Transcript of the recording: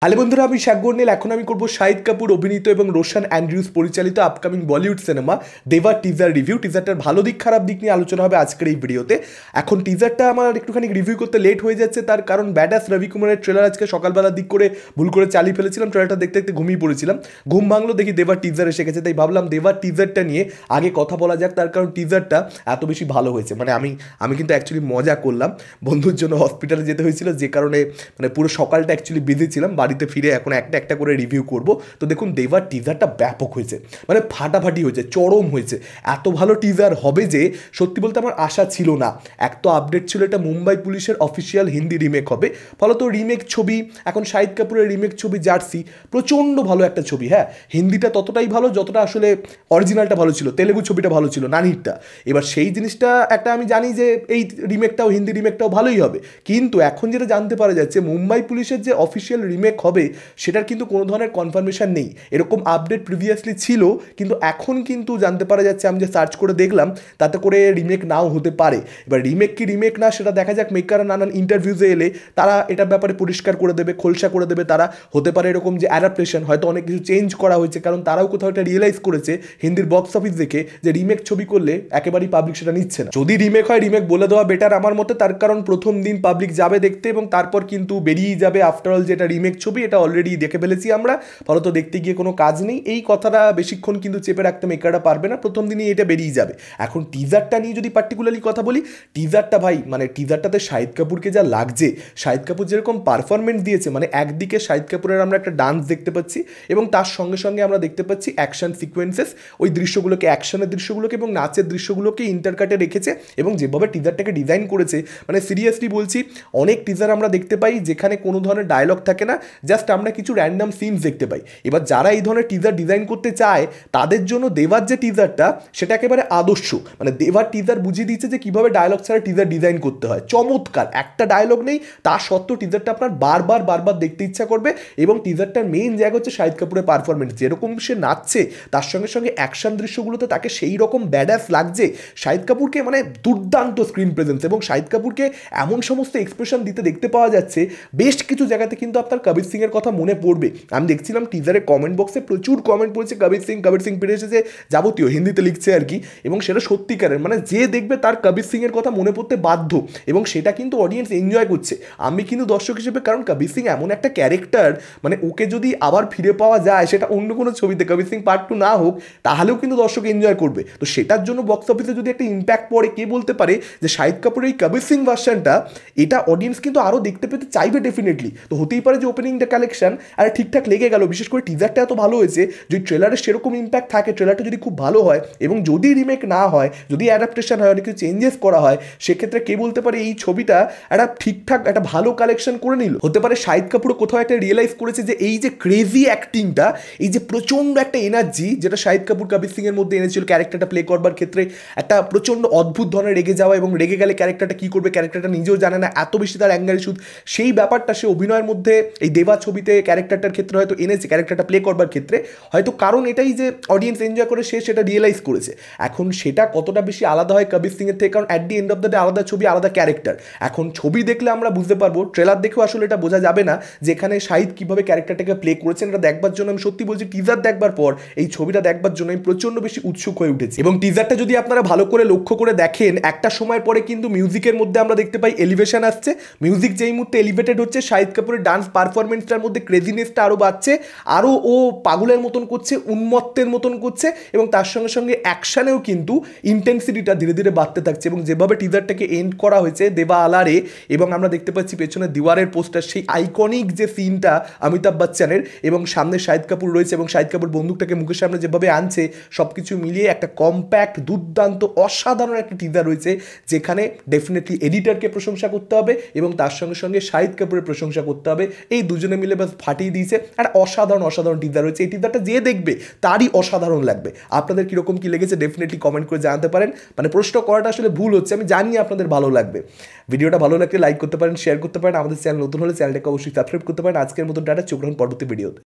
Hello বন্ধুরা, আমি শাকবর্ণিল। এখন আমি করবো শাহিদ কাপুর অভিনীত এবং রোশন অ্যান্ড্রিউস পরিচালিত আপকামিং বলিউড সিনেমা দেবা টিজার রিভিউ। টিজারটার ভালো দিক খারাপ দিক নিয়ে আলোচনা হবে আজকের এই ভিডিওতে। এখন টিজারটা আমার একটুখানি রিভিউ করতে লেট হয়ে যাচ্ছে, তার কারণ ব্যাডাস রবি কুমারের ট্রেলার আজকে সকালবেলার দিক করে ভুল করে চালিয়ে ফেলেছিলাম। ট্রেলারটা দেখতে দেখতে ঘুমিয়ে পড়েছিলাম, ঘুম ভাঙলো দেখি দেবার টিজার এসে গেছে। তাই ভাবলাম দেবার টিজারটা নিয়ে আগে কথা বলা যাক, তার কারণ টিজারটা এত বেশি ভালো হয়েছে। মানে আমি কিন্তু অ্যাকচুয়ালি মজা করলাম, বন্ধুর জন্য হসপিটালে যেতে হয়েছিল, যে কারণে মানে পুরো সকালটা অ্যাকচুয়ালি বিজি ছিলাম। বাড়িতে ফিরে এখন একটা করে রিভিউ করব। তো দেখুন, দেবার টিজারটা ব্যাপক হয়েছে, মানে ফাটাফাটি হয়েছে, চরম হয়েছে। এত ভালো টিজার হবে যে সত্যি বলতে আমার আশা ছিল না। এক তো আপডেট ছিল এটা মুম্বাই পুলিশের অফিসিয়াল হিন্দি রিমেক হবে, ফলত রিমেক ছবি, এখন শাহিদ কাপুরের রিমেক ছবি জার্সি, প্রচণ্ড ভালো একটা ছবি। হ্যাঁ, হিন্দিটা ততটাই ভালো যতটা আসলে অরিজিনালটা ভালো ছিল, তেলেগু ছবিটা ভালো ছিল নানিরটা। এবার সেই জিনিসটা একটা আমি জানি যে এই রিমেকটাও, হিন্দি রিমেকটাও ভালোই হবে, কিন্তু এখন যেটা জানতে পারা যাচ্ছে মুম্বাই পুলিশের যে অফিসিয়াল রিমেক হবে সেটার কিন্তু কোনো ধরনের কনফার্মেশন নেই। এরকম আপডেট প্রিভিয়াসলি ছিল, কিন্তু এখন কিন্তু জানতে পারা যাচ্ছে, আমি যে সার্চ করে দেখলাম তাতে করে রিমেক নাও হতে পারে। এবার রিমেক কি রিমেক না সেটা দেখা যাক। মেকাররা নানান ইন্টারভিউজে এলে তারা এটার ব্যাপারে পরিষ্কার করে দেবে, খোলসা করে দেবে। তারা হতে পারে এরকম যে অ্যাডাপ্টেশন, হয়তো অনেক কিছু চেঞ্জ করা হয়েছে, কারণ তারাও কোথাও এটা রিয়েলাইজ করেছে হিন্দির বক্স অফিস দেখে যে রিমেক ছবি করলে একেবারেই পাবলিক সেটা নিচ্ছে না। যদি রিমেক হয়, রিমেক বলে দেওয়া বেটার আমার মতে, তার কারণ প্রথম দিন পাবলিক যাবে দেখতে এবং তারপর কিন্তু বেরিয়েই যাবে আফটারঅল যেটা রিমেক ছবি, এটা অলরেডি দেখে ফেলেছি আমরা, ফলত দেখতে গিয়ে কোনো কাজ নেই। এই কথাটা বেশিক্ষণ কিন্তু চেপে রাখতে মেকাররা পারবে না, প্রথম দিনই এটা বেরিয়ে যাবে। এখন টিজারটা নিয়ে যদি পার্টিকুলারলি কথা বলি, টিজারটা ভাই মানে টিজারটাতে শাহিদ কাপুরকে যা লাগছে, শাহিদ কাপুর যেরকম পারফরমেন্স দিয়েছে, মানে একদিকে শাহিদ কাপুরের আমরা একটা ডান্স দেখতে পাচ্ছি এবং তার সঙ্গে সঙ্গে আমরা দেখতে পাচ্ছি অ্যাকশন সিকোয়েন্সেস, ওই দৃশ্যগুলোকে, অ্যাকশনের দৃশ্যগুলোকে এবং নাচের দৃশ্যগুলোকে ইন্টারকাটে রেখেছে। এবং যেভাবে টিজারটাকে ডিজাইন করেছে, মানে সিরিয়াসলি বলছি, অনেক টিজার আমরা দেখতে পাই যেখানে কোনো ধরনের ডায়লগ থাকে না, জাস্ট আমরা কিছু র্যান্ডাম সিনস দেখতে পাই। এবার যারা এই ধরনের টিজার ডিজাইন করতে চায় তাদের জন্য দেবার যে টিজারটা সেটা একেবারে আদর্শ। মানে দেবার টিজার বুঝিয়ে দিচ্ছে যে কীভাবে ডায়লগ ছাড়া টিজার ডিজাইন করতে হয়। চমৎকার, একটা ডায়লগ নেই, তা সত্ত্বেও টিজারটা আপনার বারবার দেখতে ইচ্ছা করবে। এবং টিজারটার মেইন জায়গা হচ্ছে শাহিদ কাপুরের পারফরমেন্স, যেরকম সে নাচছে তার সঙ্গে সঙ্গে অ্যাকশন দৃশ্যগুলোতে তাকে সেই রকম ব্যাডাস লাগছে। শাহিদ কাপুরকে মানে দুর্দান্ত স্ক্রিন প্রেজেন্স, এবং শাহিদ কাপুরকে এমন সমস্ত এক্সপ্রেশন দিতে দেখতে পাওয়া যাচ্ছে, বেশ কিছু জায়গাতে কিন্তু আপনার কবির সিংয়ের কথা মনে পড়বে। আমি দেখছিলাম টিজারের কমেন্ট বক্সে প্রচুর কমেন্ট পড়ছে কবির সিং পেরে এসেছে, যাবতীয় হিন্দিতে লিখছে আর কি, এবং সেটা সত্যিকারের, মানে যে দেখবে তার কবির সিংয়ের কথা মনে পড়তে বাধ্য, এবং সেটা কিন্তু অডিয়েন্স এনজয় করছে। আমি কিন্তু দর্শক হিসেবে, কারণ কবির সিং এমন একটা ক্যারেক্টার, মানে ওকে যদি আবার ফিরে পাওয়া যায়, সেটা অন্য কোনো ছবিতে, কবির সিং পার্ট 2 না হোক, তাহলেও কিন্তু দর্শক এনজয় করবে। তো সেটার জন্য বক্স অফিসে যদি একটা ইম্প্যাক্ট পড়ে, কে বলতে পারে যে শাহিদ কাপুরের এই কবির সিং ভার্সনটা, এটা অডিয়েন্স কিন্তু আরও দেখতে পেতে চাইবে ডেফিনেটলি। তো হতেই পারে যে ওপেনিং দ্য কালেকশন আর ঠিকঠাক লেগে গেল, বিশেষ করে টিজারটা এত ভালো হয়েছে, যদি ট্রেলারের সেরকম ইম্প্যাক্ট থাকে, ট্রেলারটা যদি খুব ভালো হয় এবং যদি রিমেক না হয়, যদি অ্যাডাপ্টেশন হয়, অনেক কিছু চেঞ্জেস করা হয়, সেক্ষেত্রে কে বলতে পারে এই ছবিটা একটা ঠিকঠাক একটা ভালো কালেকশন করে নিল। হতে পারে শাহিদ কাপুরও কোথাও একটা রিয়েলাইজ করেছে যে এই যে ক্রেজি অ্যাক্টিংটা, এই যে প্রচণ্ড একটা এনার্জি যেটা শাহিদ কাপুর কবির সিংয়ের মধ্যে এনেছিল ক্যারেক্টারটা প্লে করবার ক্ষেত্রে, একটা প্রচণ্ড অদ্ভুত ধরনের রেগে যাওয়া, এবং রেগে গেলে ক্যারেক্টারটা কী করবে ক্যারেক্টারটা নিজেও জানে না, এত বেশি তার অ্যাঙ্গার ইস্যু, সেই ব্যাপারটা সে অভিনয়ের মধ্যে এই দেবা ছবিতে ক্যারেক্টারটার ক্ষেত্রে হয়তো এনেছে, ক্যারেক্টারটা প্লে করবার ক্ষেত্রে হয়তো, কারণ এটাই যে অডিয়েন্স এনজয় করে, সে সেটা রিয়েলাইজ করেছে। এখন সেটা কতটা বেশি আলাদা হয় কবির সিংয়ের থেকে, কারণ at the end of the day আলাদা ছবি, আলাদা ক্যারেক্টার। এখন ছবি দেখলে আমরা বুঝতে পারবো, ট্রেলার দেখেও আসলে এটা বোঝা যাবে না যে এখানে শাহিদ কীভাবে ক্যারেক্টারটাকে প্লে করেছেন। এটা দেখবার জন্য আমি সত্যি বলছি, টিজার দেখবার পর এই ছবিটা দেখবার জন্য আমি প্রচণ্ড বেশি উৎসুক হয়ে উঠেছি। এবং টিজারটা যদি আপনারা ভালো করে লক্ষ্য করে দেখেন, একটা সময় পরে কিন্তু মিউজিকের মধ্যে আমরা দেখতে পাই এলিভেশন আসছে। মিউজিক যেই মুহূর্তে এলিভেটেড হচ্ছে, শাহিদ কাপুরের ডান্স পারফরমেন্সটার মধ্যে ক্রেজিনেসটা আরও বাড়ছে, আরও ও পাগলের মতন করছে, উন্মত্তের মতন করছে, এবং তার সঙ্গে সঙ্গে অ্যাকশানেও কিন্তু ইন্টেন্সিটিটা ধীরে ধীরে বাড়তে থাকছে। এবং যেভাবে টিজারটাকে এন্ড করা হয়েছে দেবা আলারে, এবং আমরা দেখতে পাচ্ছি পেছনে দিওয়ারের পোস্টার, সেই আইকনিক যে সিনটা অমিতাভ বচ্চনের, এবং সামনে শাহিদ কাপুর রয়েছে, এবং শাহিদ কাপুর বন্দুকটাকে মুখের সামনে যেভাবে আনছে, সব কিছু মিলিয়ে একটা কম্প্যাক্ট, দুর্দান্ত, অসাধারণ একটা টিজার রয়েছে, যেখানে ডেফিনেটলি এডিটরকে প্রশংসা করতে হবে এবং তার সঙ্গে সঙ্গে শাহিদ কাপুরের প্রশংসা করতে হবে। এই দুজনে মিলে বাস ফাটিয়ে দিয়েছে, একটা অসাধারণ টিজার রয়েছে। এই টিজারটা যে দেখবে তারই অসাধারণ লাগবে। আপনাদের কীরকম কী লেগেছে ডেফিনেটলি কমেন্ট করে জানাতে পারেন। মানে প্রশ্ন করাটা আসলে ভুল হচ্ছে, আমি জানি আপনাদের ভালো লাগবে। ভিডিওটা ভালো লাগলে লাইক করতে পারেন, শেয়ার করতে পারেন, আমাদের চ্যানেল নতুন হলে চ্যানেলটাকে অবশ্যই সাবস্ক্রাইব করতে পারেন। আজকের মতো টাটা, চোখ রাখুন পরবর্তী ভিডিওতে।